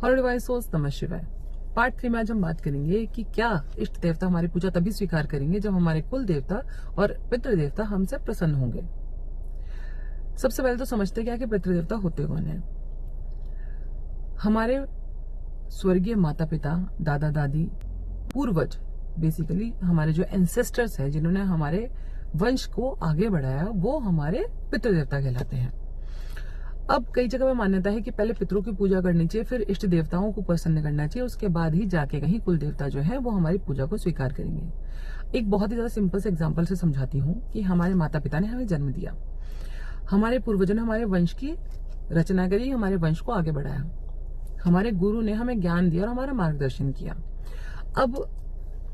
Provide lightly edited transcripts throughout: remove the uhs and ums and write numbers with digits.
Hello divine souls, नमः शिवाय। Part 3 में आज हम बात करेंगे कि क्या इष्ट देवता हमारी पूजा तभी स्वीकार करेंगे जब हमारे कुल देवता और पितृ देवता हमसे प्रसन्न होंगे। सबसे पहले तो समझते क्या कि पितृ देवता होते कौन है। हमारे स्वर्गीय माता पिता, दादा दादी, पूर्वज, बेसिकली हमारे जो एंसेस्टर्स हैं जिन्होंने हमारे वंश को आगे बढ़ाया, वो हमारे पितृ देवता कहलाते हैं। अब कई जगह में मान्यता है कि पहले पितरों की पूजा करनी चाहिए, फिर इष्ट देवताओं को प्रसन्न करना चाहिए, उसके बाद ही जाके कहीं कुल देवता जो है वो हमारी पूजा को स्वीकार करेंगे। एक बहुत ही ज्यादा सिंपल से एग्जांपल से समझाती हूँ कि हमारे माता पिता ने हमें जन्म दिया, हमारे पूर्वजों ने हमारे वंश की रचना करी, हमारे वंश को आगे बढ़ाया, हमारे गुरु ने हमें ज्ञान दिया और हमारा मार्गदर्शन किया। अब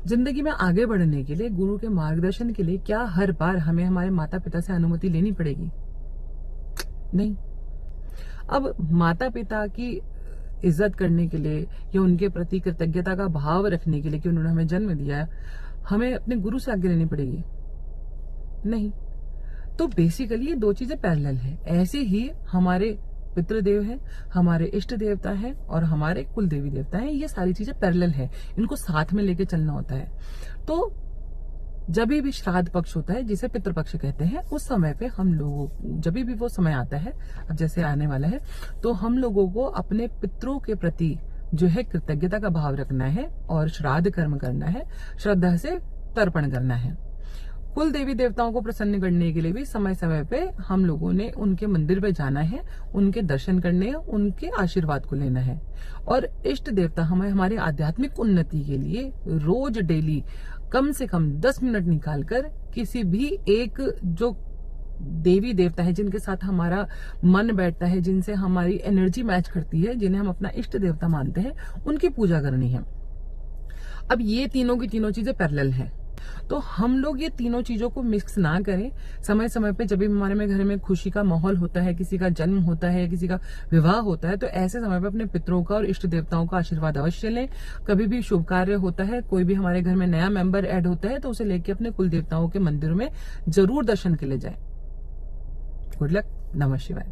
जिंदगी में आगे बढ़ने के लिए, गुरु के मार्गदर्शन के लिए क्या हर बार हमें हमारे माता पिता से अनुमति लेनी पड़ेगी? नहीं। अब माता पिता की इज्जत करने के लिए या उनके प्रति कृतज्ञता का भाव रखने के लिए कि उन्होंने हमें जन्म दिया है, हमें अपने गुरु से आज्ञा लेनी पड़ेगी? नहीं। तो बेसिकली ये दो चीजें पैरेलल है। ऐसे ही हमारे पितृदेव हैं, हमारे इष्ट देवता हैं और हमारे कुल देवी देवता हैं, ये सारी चीजें पैरेलल है, इनको साथ में लेके चलना होता है। तो जब भी श्राद्ध पक्ष होता है, जिसे पितृपक्ष कहते हैं, उस समय पे हम लोगों, जब भी वो समय आता है, अब जैसे आने वाला है, तो हम लोगों को अपने पितरों के प्रति जो है कृतज्ञता का भाव रखना है और श्राद्ध कर्म करना है, श्रद्धा से तर्पण करना है। कुल देवी देवताओं को प्रसन्न करने के लिए भी समय समय पे हम लोगों ने उनके मंदिर पे जाना है, उनके दर्शन करने हैं, उनके आशीर्वाद को लेना है। और इष्ट देवता हमें हमारे आध्यात्मिक उन्नति के लिए रोज डेली कम से कम 10 मिनट निकालकर किसी भी एक जो देवी देवता है जिनके साथ हमारा मन बैठता है, जिनसे हमारी एनर्जी मैच करती है, जिन्हें हम अपना इष्ट देवता मानते हैं, उनकी पूजा करनी है। अब ये तीनों की तीनों चीजें पैरेलल हैं, तो हम लोग ये तीनों चीजों को मिक्स ना करें। समय समय पे जब भी हमारे में घर में खुशी का माहौल होता है, किसी का जन्म होता है, किसी का विवाह होता है, तो ऐसे समय पे अपने पितरों का और इष्ट देवताओं का आशीर्वाद अवश्य लें। कभी भी शुभ कार्य होता है, कोई भी हमारे घर में नया मेंबर ऐड होता है, तो उसे लेके अपने कुल देवताओं के मंदिर में जरूर दर्शन के लिए जाएं। गुड लक, नमः शिवाय।